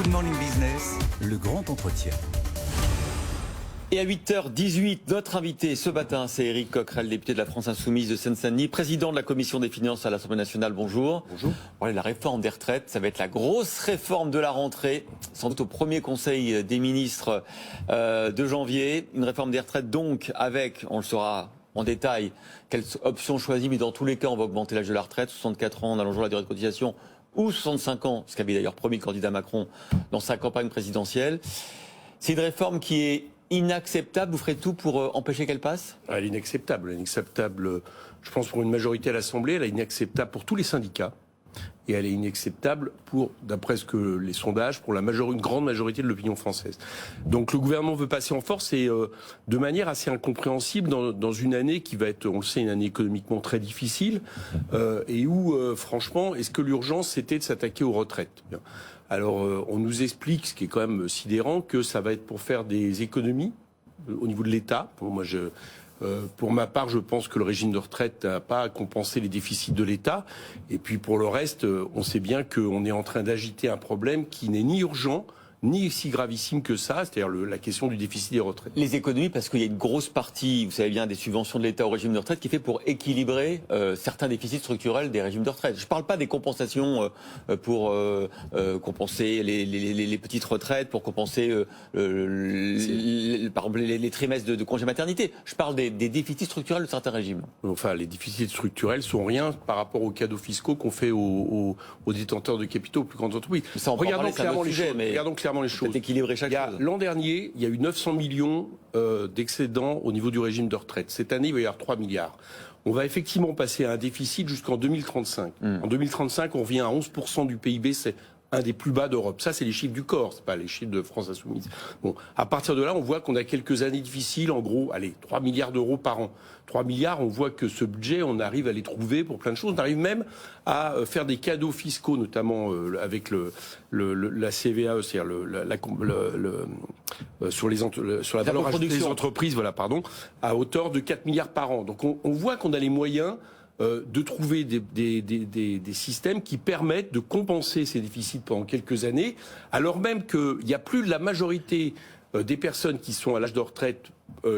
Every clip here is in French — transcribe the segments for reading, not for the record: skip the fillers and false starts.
Good Morning Business, le grand entretien. Et à 8h18, notre invité ce matin, c'est Éric Coquerel, député de la France Insoumise de Seine-Saint-Denis, président de la Commission des Finances à l'Assemblée nationale. Bonjour. Bonjour. Voilà, la réforme des retraites, ça va être la grosse réforme de la rentrée, sans doute au premier conseil des ministres de janvier. Une réforme des retraites donc avec, on le saura en détail, quelles options choisir, mais dans tous les cas, on va augmenter l'âge de la retraite, 64 ans en allongeant la durée de cotisation, ou 65 ans, ce qu'avait d'ailleurs promis le candidat Macron dans sa campagne présidentielle. C'est une réforme qui est inacceptable. Vous ferez tout pour empêcher qu'elle passe ? Elle est inacceptable. Elle est inacceptable, je pense, pour une majorité à l'Assemblée. Elle est inacceptable pour tous les syndicats. Et elle est inacceptable pour, d'après ce que les sondages, pour une grande majorité de l'opinion française. Donc le gouvernement veut passer en force et de manière assez incompréhensible dans une année qui va être, on le sait, une année économiquement très difficile et où, franchement, est-ce que l'urgence c'était de s'attaquer aux retraites ? Alors on nous explique, ce qui est quand même sidérant, que ça va être pour faire des économies au niveau de l'État. Pour ma part, je pense que le régime de retraite n'a pas à compenser les déficits de l'État. Et puis pour le reste, on sait bien qu'on est en train d'agiter un problème qui n'est ni urgent, ni si gravissime que ça, c'est-à-dire la question du déficit des retraites. Les économies, parce qu'il y a une grosse partie, vous savez bien, des subventions de l'État au régime de retraite qui est fait pour équilibrer certains déficits structurels des régimes de retraite. Je ne parle pas des compensations pour compenser les petites retraites, pour compenser par exemple les trimestres de congé maternité. Je parle des déficits structurels de certains régimes. Enfin, les déficits structurels sont rien par rapport aux cadeaux fiscaux qu'on fait aux détenteurs de capitaux, aux plus grandes entreprises. Regardons clairement les choses. L'an dernier, il y a eu 900 millions d'excédents au niveau du régime de retraite. Cette année, il va y avoir 3 milliards. On va effectivement passer à un déficit jusqu'en 2035. En 2035, on revient à 11% du PIB, c'est un des plus bas d'Europe. Ça, c'est les chiffres du corps, c'est pas les chiffres de France Insoumise. Bon, à partir de là, on voit qu'on a quelques années difficiles, en gros, 3 milliards d'euros par an. 3 milliards, on voit que ce budget, on arrive à les trouver pour plein de choses. On arrive même à faire des cadeaux fiscaux, notamment avec la CVAE, c'est-à-dire sur la valeur ajoutée des entreprises, à hauteur de 4 milliards par an. Donc on voit qu'on a les moyens de trouver des systèmes qui permettent de compenser ces déficits pendant quelques années, alors même qu'il n'y a plus de la majorité des personnes qui sont à l'âge de retraite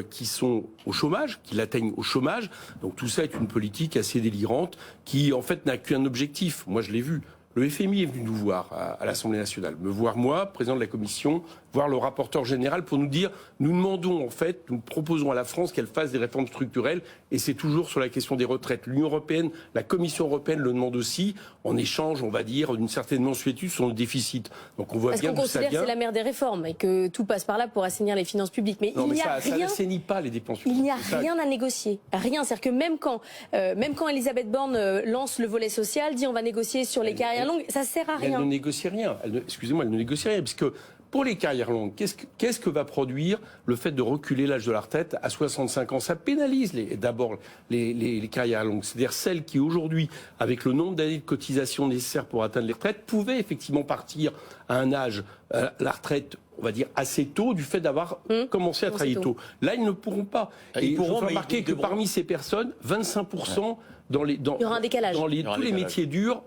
qui sont au chômage, qui l'atteignent au chômage. Donc tout ça est une politique assez délirante qui en fait n'a qu'un objectif. Moi je l'ai vu. Le FMI est venu nous voir à l'Assemblée nationale, me voir moi, président de la Commission, voir le rapporteur général pour nous dire, nous demandons en fait, nous proposons à la France qu'elle fasse des réformes structurelles et c'est toujours sur la question des retraites. L'Union européenne, la Commission européenne le demande aussi, en échange, on va dire, d'une certaine mensuétude sur le déficit. Donc on voit bien d'où ça vient. Est-ce qu'on considère que c'est la mère des réformes et que tout passe par là pour assainir les finances publiques ? Mais non, il n'y a ça n'assainit pas les dépenses publiques. Il n'y a rien à négocier. Rien. C'est-à-dire que même quand Elisabeth Borne lance le volet social, dit on va négocier sur les carrières longues, ça sert à rien. Elle ne négocie rien. Excusez-moi, elle ne négocie rien, puisque pour les carrières longues, qu'est-ce que va produire le fait de reculer l'âge de la retraite à 65 ans ? Ça pénalise d'abord les carrières longues. C'est-à-dire celles qui aujourd'hui, avec le nombre d'années de cotisation nécessaires pour atteindre les retraites, pouvaient effectivement partir à un âge, la retraite, on va dire, assez tôt, du fait d'avoir commencé à travailler tôt. Là, ils ne pourront pas. Et il faut remarquer que parmi ces personnes, 25% il y aura un décalage. tous les métiers durs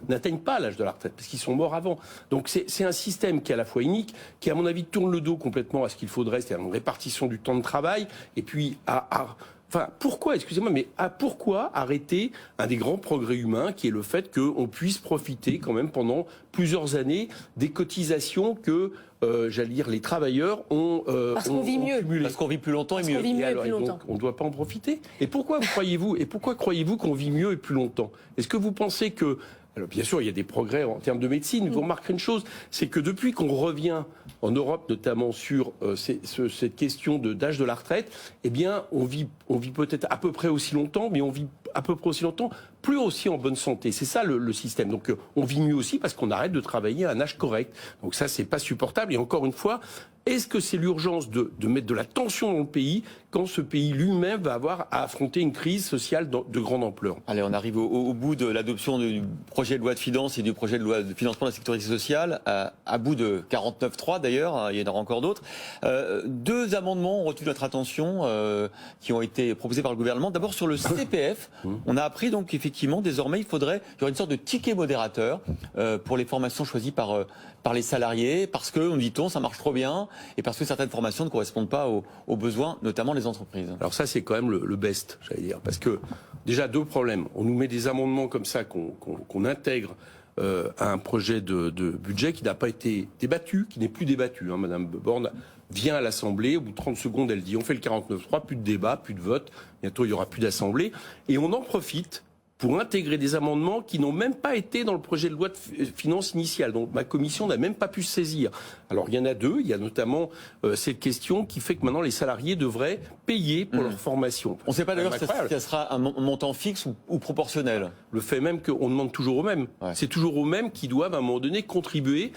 n'atteignent pas l'âge de la retraite, parce qu'ils sont morts avant. Donc c'est un système qui est à la fois inique, qui à mon avis tourne le dos complètement à ce qu'il faudrait, c'est-à-dire une répartition du temps de travail, et puis pourquoi arrêter un des grands progrès humains, qui est le fait qu'on puisse profiter quand même pendant plusieurs années des cotisations que les travailleurs ont parce qu'on vit mieux. Parce qu'on vit plus longtemps et mieux. Donc, on ne doit pas en profiter. Et pourquoi croyez-vous qu'on vit mieux et plus longtemps ? Est-ce que vous pensez que... Alors bien sûr, il y a des progrès en termes de médecine. Vous remarquerez une chose, c'est que depuis qu'on revient en Europe, notamment sur cette question d'âge de la retraite, eh bien, on vit peut-être à peu près aussi longtemps, mais on vit à peu près aussi longtemps, plus aussi en bonne santé. C'est ça le système. Donc on vit mieux aussi parce qu'on arrête de travailler à un âge correct. Donc ça, c'est pas supportable. Et encore une fois, est-ce que c'est l'urgence de mettre de la tension dans le pays quand ce pays lui-même va avoir à affronter une crise sociale de grande ampleur ? Allez, on arrive au bout de l'adoption du projet de loi de finances et du projet de loi de financement de la sécurité sociale, à bout de 49.3 d'ailleurs, il y en aura encore d'autres. Deux amendements ont retenu notre attention qui ont été proposés par le gouvernement. D'abord sur le CPF, on a appris donc effectivement qu'effectivement, désormais, il y aurait une sorte de ticket modérateur pour les formations choisies par les salariés, parce que, on dit-on, ça marche trop bien, et parce que certaines formations ne correspondent pas aux besoins, notamment des entreprises. Alors ça, c'est quand même le best, j'allais dire, parce que déjà 2 problèmes. On nous met des amendements comme ça qu'on intègre à un projet de budget qui n'a pas été débattu, qui n'est plus débattu. Hein. Madame Borne vient à l'Assemblée, au bout de 30 secondes, elle dit on fait le 49.3, plus de débat, plus de vote, bientôt il n'y aura plus d'Assemblée, et on en profite pour intégrer des amendements qui n'ont même pas été dans le projet de loi de finances initiale. Donc ma commission n'a même pas pu se saisir. Alors il y en a 2. Il y a notamment cette question qui fait que maintenant les salariés devraient payer pour leur formation. On ne sait pas d'ailleurs si ça sera un montant fixe ou proportionnel. Le fait même qu'on demande toujours aux mêmes. Ouais. C'est toujours aux mêmes qui doivent à un moment donné contribuer,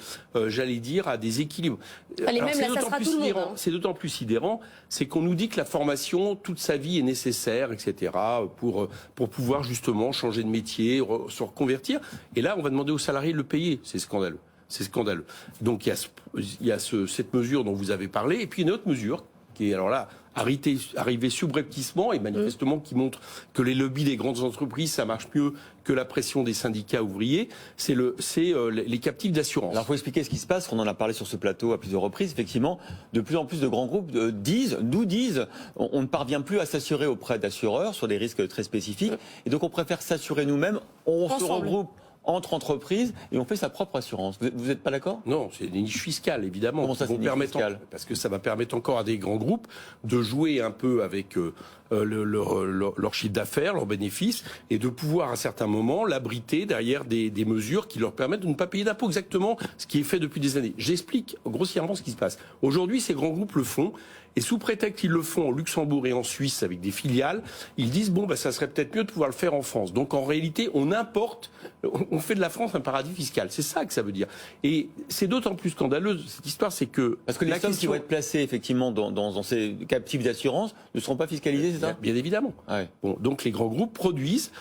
j'allais dire, à des équilibres. Les mêmes, là, ça sera tout le monde. Hein. C'est d'autant plus sidérant, c'est qu'on nous dit que la formation, toute sa vie est nécessaire, etc., pour pouvoir justement changer de métier, se reconvertir. Et là, on va demander aux salariés de le payer. C'est scandaleux. C'est scandaleux. Donc il y a cette mesure dont vous avez parlé, et puis une autre mesure qui est alors là arrivée subrepticement et manifestement qui montre que les lobbies des grandes entreprises, ça marche mieux que la pression des syndicats ouvriers, c'est les captifs d'assurance. Alors il faut expliquer ce qui se passe, on en a parlé sur ce plateau à plusieurs reprises, effectivement, de plus en plus de grands groupes nous disent on ne parvient plus à s'assurer auprès d'assureurs sur des risques très spécifiques, et donc on préfère s'assurer nous-mêmes, on se regroupe entre entreprises et on fait sa propre assurance. Vous n'êtes pas d'accord? Non, c'est des niches fiscales, évidemment. Comment ça, c'est des niches fiscales? Parce que ça va permettre encore à des grands groupes de jouer un peu avec leur chiffre d'affaires, leurs bénéfices, et de pouvoir à certains moments l'abriter derrière des mesures qui leur permettent de ne pas payer d'impôts. Exactement ce qui est fait depuis des années. J'explique grossièrement ce qui se passe. Aujourd'hui, ces grands groupes le font. Et sous prétexte qu'ils le font au Luxembourg et en Suisse avec des filiales, ils disent ça serait peut-être mieux de pouvoir le faire en France. Donc en réalité, on importe, on fait de la France un paradis fiscal. C'est ça que ça veut dire. Et c'est d'autant plus scandaleux cette histoire, c'est que parce que les sommes qui vont être placées effectivement dans ces captifs d'assurance ne seront pas fiscalisées, c'est ça? Bien évidemment. Ouais. Bon, donc les grands groupes produisent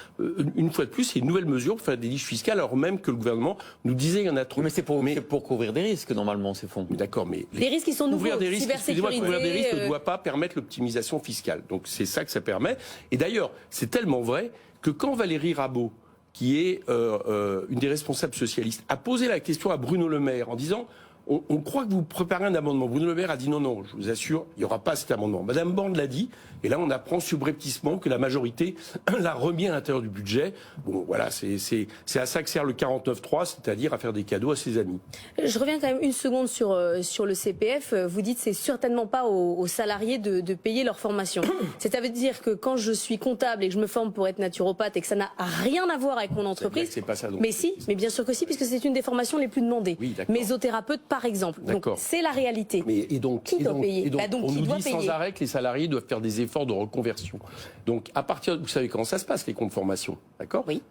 une fois de plus c'est une nouvelle mesure pour faire des niches fiscales, alors même que le gouvernement nous disait il y en a trop. Oui, mais c'est pour couvrir des risques normalement ces fonds. D'accord, mais les risques qui sont nouveaux. Couvrir des risques, ne doit pas permettre l'optimisation fiscale. Donc c'est ça que ça permet. Et d'ailleurs, c'est tellement vrai que quand Valérie Rabault, qui est une des responsables socialistes, a posé la question à Bruno Le Maire en disant on croit que vous préparez un amendement. Bruno Le Maire a dit non, je vous assure, il n'y aura pas cet amendement. Madame Borne l'a dit, et là on apprend subrepticement que la majorité l'a remis à l'intérieur du budget. Bon, voilà, c'est à ça que sert le 49.3, c'est-à-dire à faire des cadeaux à ses amis. Je reviens quand même une seconde sur le CPF. Vous dites c'est certainement pas aux salariés de payer leur formation. C'est-à-dire que quand je suis comptable et que je me forme pour être naturopathe et que ça n'a rien à voir avec mon entreprise, c'est pas ça, donc. Mais si, mais bien sûr que si, puisque c'est une des formations les plus demandées. Oui, mésothérapeute par exemple. Donc c'est la réalité. Et donc, qui doit payer? On nous dit sans arrêt que les salariés doivent faire des efforts de reconversion. Donc à partir, vous savez comment ça se passe les comptes de formation, d'accord? Oui.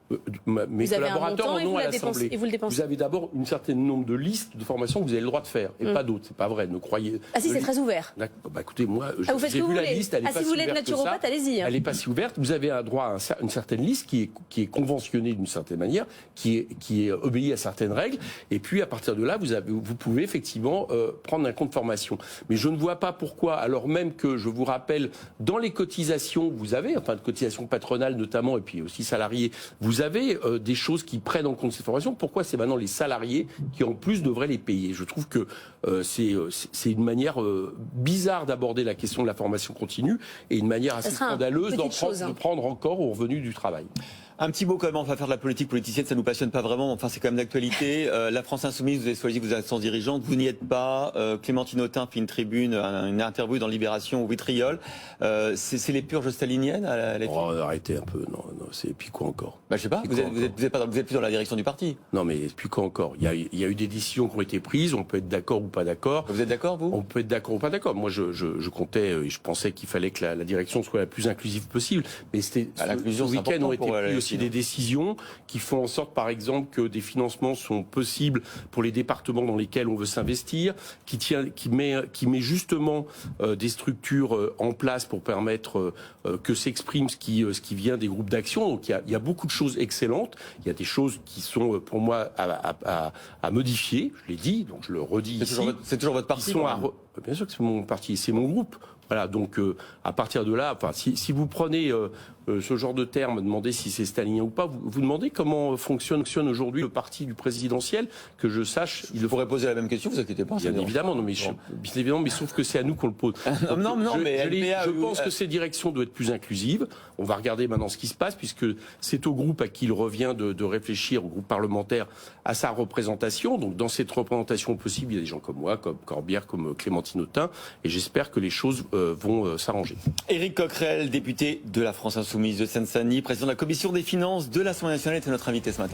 Mes collaborateurs en ont à l'Assemblée. Et vous le dépensez. Vous avez d'abord un certain nombre de listes de formations que vous avez le droit de faire et pas d'autres. C'est pas vrai, ne croyez. Ah si, c'est très ouvert. Écoutez, moi, j'ai vu la liste. Elle est pas si vous voulez être naturopathe, allez-y. Elle n'est pas si ouverte. Vous avez un droit à une certaine liste qui est conventionnée d'une certaine manière, qui est obéie à certaines règles. Et puis à partir de là, vous pouvez effectivement prendre un compte de formation. Mais je ne vois pas pourquoi, alors même que je vous rappelle, dans les cotisations, vous avez, enfin de cotisations patronales notamment, et puis aussi salariés, vous avez des choses qui prennent en compte ces formations. Pourquoi c'est maintenant les salariés qui en plus devraient les payer? Je trouve que c'est une manière bizarre d'aborder la question de la formation continue et une manière assez scandaleuse de prendre encore au revenu du travail. Un petit mot quand même, on va faire de la politique politicienne, ça nous passionne pas vraiment, enfin c'est quand même d'actualité. La France Insoumise, vous avez choisi vos instances dirigeantes, vous n'y êtes pas. Clémentine Autain fait une tribune, une interview dans Libération au Vitriol. C'est les purges staliniennes à la arrêtez un peu, non, c'est puis quoi encore? Je sais pas, vous êtes plus dans la direction du parti. Non mais puis quoi encore? Il y a eu des décisions qui ont été prises, on peut être d'accord ou pas d'accord. Vous êtes d'accord, vous? On peut être d'accord ou pas d'accord. Moi je comptais, et je pensais qu'il fallait que la direction soit la plus inclusive possible, mais c'était l'inclusion, ce week-end ont été pris aussi des décisions qui font en sorte, par exemple, que des financements sont possibles pour les départements dans lesquels on veut s'investir, qui met justement des structures en place pour permettre que s'exprime ce qui vient des groupes d'action. Donc il y a beaucoup de choses excellentes. Il y a des choses qui sont pour moi à modifier. Je l'ai dit, donc je le redis ici. C'est toujours votre parti. Bien sûr que c'est mon parti, c'est mon groupe. Voilà, donc à partir de là, enfin, si vous prenez ce genre de terme, demandez si c'est stalinien ou pas, vous demandez comment fonctionne aujourd'hui le parti du présidentiel, que je sache. Il pourrait poser la même question, vous inquiétez pas. Bien évidemment, non, mais bien évidemment, mais sauf que c'est à nous qu'on le pose. Je pense que cette direction doit être plus inclusive. On va regarder maintenant ce qui se passe, puisque c'est au groupe à qui il revient de réfléchir, au groupe parlementaire, à sa représentation. Donc dans cette représentation possible, il y a des gens comme moi, comme Corbière, comme Clémentine Autain, et j'espère que les choses vont s'arranger. Éric Coquerel, député de la France Insoumise de Seine-Saint-Denis, président de la commission des finances de l'Assemblée nationale, était notre invité ce matin.